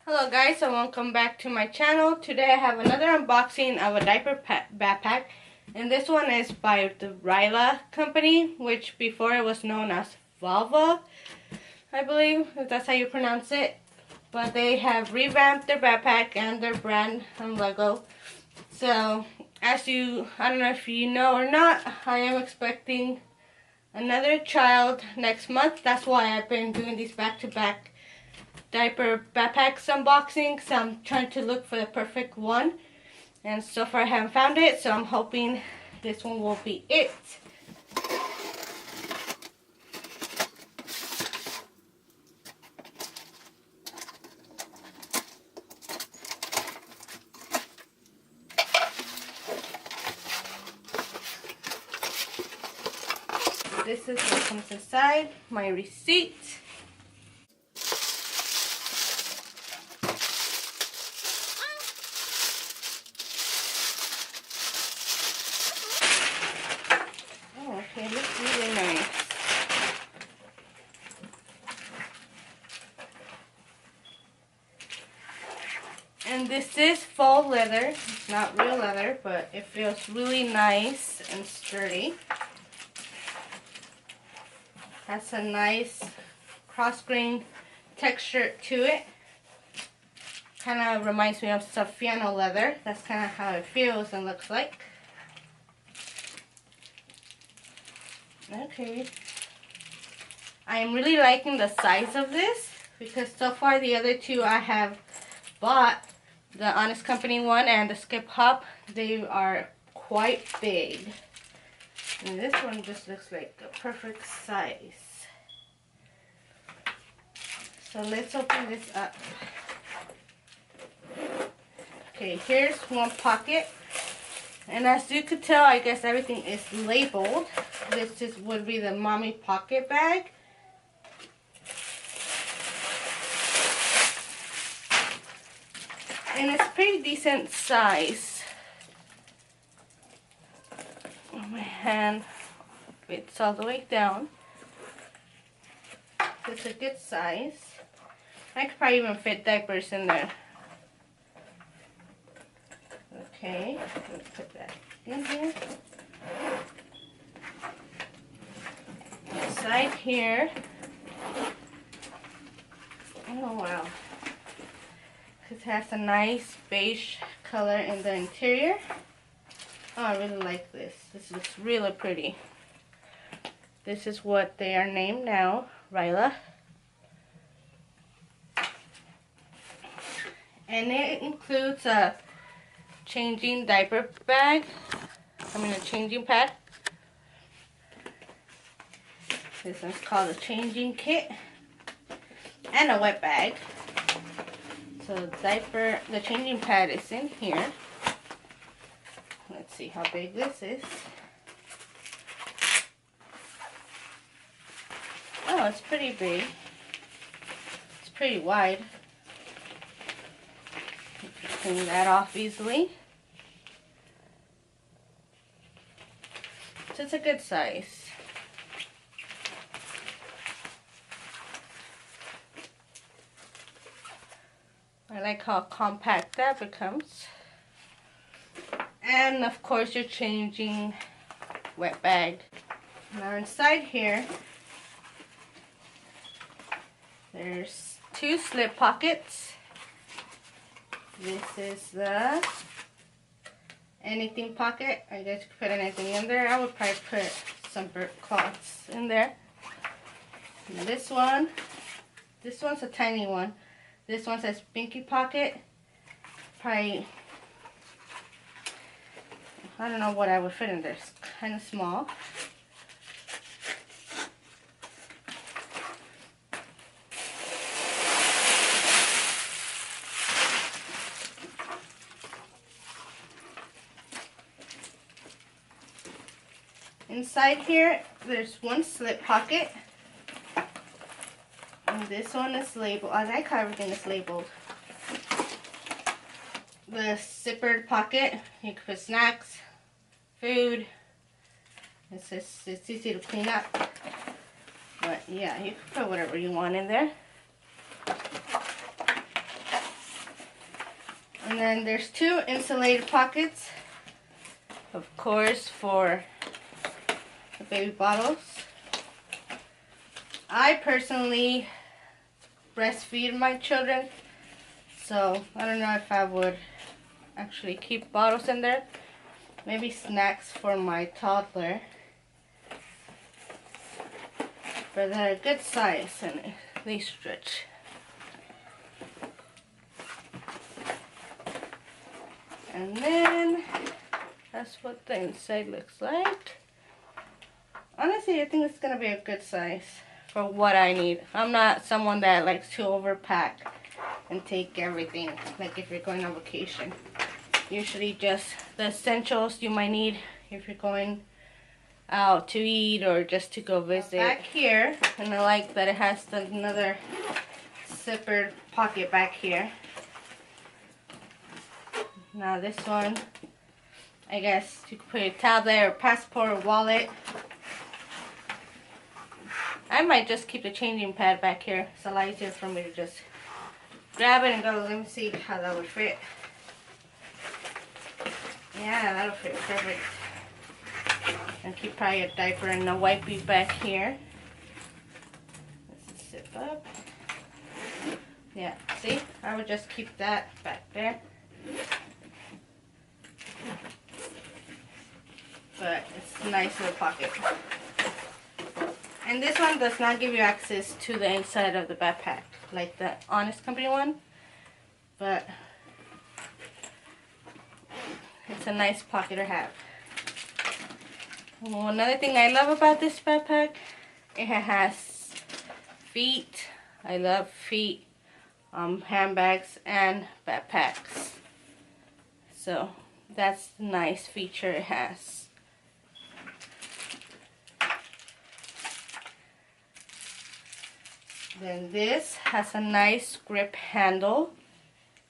Hello guys, and welcome back to my channel. Today I have another unboxing of a diaper backpack, and this one is by the Ryla company, which before it was known as Volva, I believe, if that's how you pronounce it. But they have revamped their backpack and their brand and logo. So, I don't know if you know or not, I am expecting another child next month. That's why I've been doing these back-to-back diaper backpacks unboxing, so I'm trying to look for the perfect one, and so far I haven't found it, so I'm hoping this one will be it. This is what comes inside, my receipt. Okay, it looks really nice. And this is faux leather. It's not real leather, but it feels really nice and sturdy. Has a nice cross-grain texture to it. Kind of reminds me of Saffiano leather. That's kind of how it feels and looks like. Okay, I'm really liking the size of this, because so far the other two I have bought, the Honest Company one and the Skip Hop, they are quite big, and this one just looks like a perfect size. So let's open this up. Okay, here's one pocket. And as you could tell, I guess everything is labeled. This would be the mommy pocket bag. And it's pretty decent size. My hand fits all the way down. It's a good size. I could probably even fit diapers in there. Okay, let's put that in here. Inside here. Oh wow. It has a nice beige color in the interior. Oh, I really like this. This looks really pretty. This is what they are named now, Ryla. And it includes a changing diaper bag. A changing pad. This one's called a changing kit. And a wet bag. So the changing pad is in here. Let's see how big this is. Oh, it's pretty big. It's pretty wide. You can clean that off easily. So it's a good size. I like how compact that becomes. And of course your changing wet bag. Now inside here, there's two slip pockets. This is the anything pocket. I guess you could put anything in there. I would probably put some burnt cloths in there. And this one's a tiny one. This one says Pinky Pocket. Probably, I don't know what I would fit in there. It's kind of small. Inside here, there's one slip pocket. And this one is labeled. I like how everything is labeled. The zippered pocket. You can put snacks, food. It's easy to clean up. But yeah, you can put whatever you want in there. And then there's two insulated pockets, of course, for the baby bottles. I personally breastfeed my children, so I don't know if I would actually keep bottles in there. Maybe snacks for my toddler. But they're a good size and they stretch. And then that's what the inside looks like. Honestly, I think it's gonna be a good size for what I need. I'm not someone that likes to overpack and take everything, like if you're going on vacation. Usually just the essentials you might need if you're going out to eat or just to go visit. Back here, and I like that it has another zippered pocket back here. Now this one, I guess you could put your tablet or passport or wallet. I might just keep the changing pad back here. It's a lot easier for me to just grab it and go. Let me see how that would fit. Yeah, that'll fit perfect. And keep probably a diaper and a wipey back here. Let's zip up. Yeah, see? I would just keep that back there. But it's a nice little pocket. And this one does not give you access to the inside of the backpack like the Honest Company one. But it's a nice pocket to have. Well, another thing I love about this backpack, it has feet. I love feet, handbags, and backpacks. So that's the nice feature it has. Then this has a nice grip handle.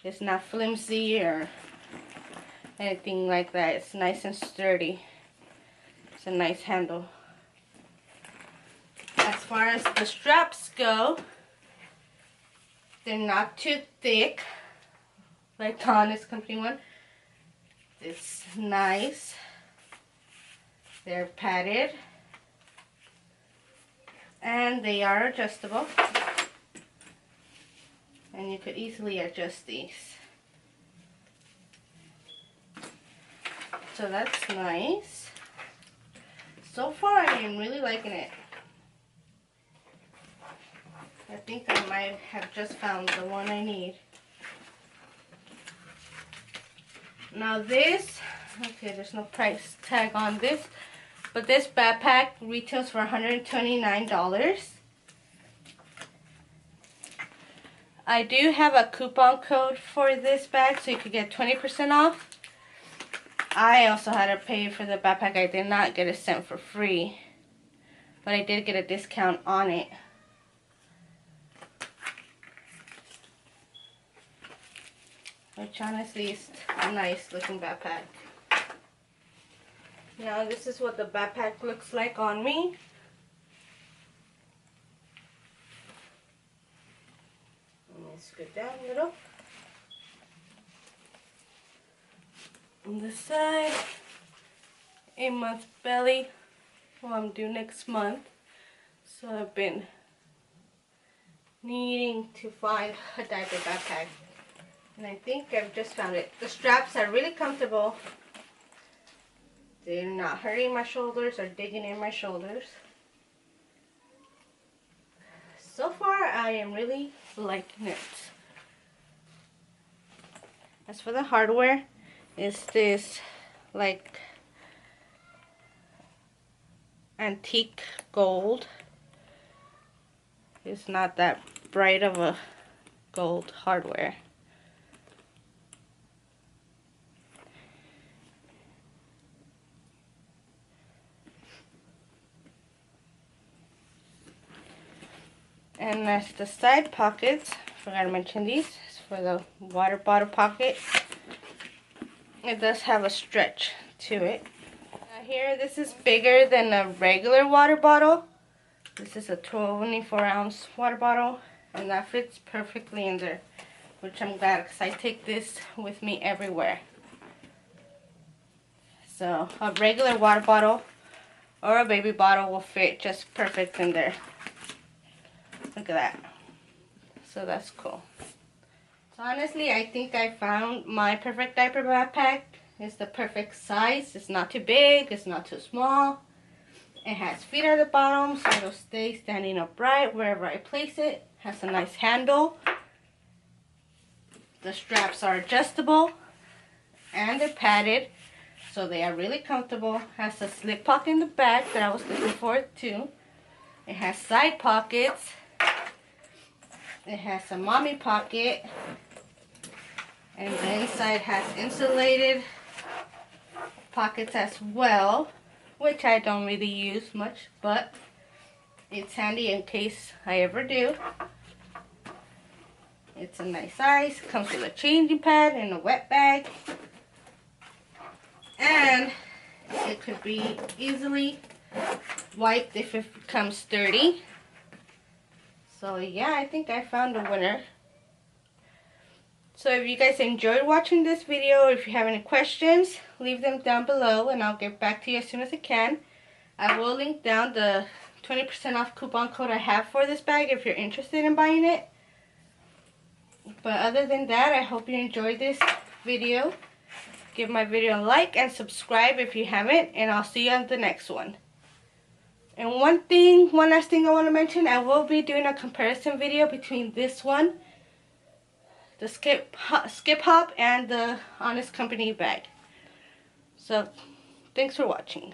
It's not flimsy or anything like that. It's nice and sturdy. It's a nice handle. As far as the straps go, they're not too thick like the Honest Company one. It's nice. They're padded. And they are adjustable. And you could easily adjust these. So that's nice. So far I am really liking it. I think I might have just found the one I need. Now this, okay, there's no price tag on this, but this backpack retails for $129. I do have a coupon code for this bag, so you could get 20% off. I also had to pay for the backpack. I did not get it sent for free, but I did get a discount on it. Which honestly is a nice looking backpack. Now this is what the backpack looks like on me. Let me scoot down a little. On this side, 8-month belly. Well, I'm due next month, so I've been needing to find a diaper backpack, and I think I've just found it. The straps are really comfortable. They're not hurting my shoulders or digging in my shoulders. So far, I am really liking it. As for the hardware, it's this like antique gold. It's not that bright of a gold hardware. And that's the side pockets. Forgot to mention these. It's for the water bottle pocket. It does have a stretch to it. Now here, this is bigger than a regular water bottle. This is a 24-ounce water bottle, and that fits perfectly in there. which I'm glad because I take this with me everywhere. So a regular water bottle or a baby bottle will fit just perfect in there. Look at that. So that's cool. So honestly, I think I found my perfect diaper backpack. It's the perfect size. It's not too big, it's not too small. It has feet at the bottom so it'll stay standing upright wherever I place it. Has a nice handle. The straps are adjustable and they're padded, so they are really comfortable. Has a slip pocket in the back that I was looking for too. It has side pockets. It has a mommy pocket. And the inside has insulated pockets as well, which I don't really use much, but it's handy in case I ever do. It's a nice size. Comes with a changing pad and a wet bag. And it could be easily wiped if it becomes dirty. So yeah, I think I found a winner. So if you guys enjoyed watching this video, if you have any questions, leave them down below and I'll get back to you as soon as I can. I will link down the 20% off coupon code I have for this bag if you're interested in buying it. But other than that, I hope you enjoyed this video. Give my video a like and subscribe if you haven't, and I'll see you on the next one. And one last thing I want to mention, I will be doing a comparison video between this one, the Skip Hop, and the Honest Company bag. So, thanks for watching.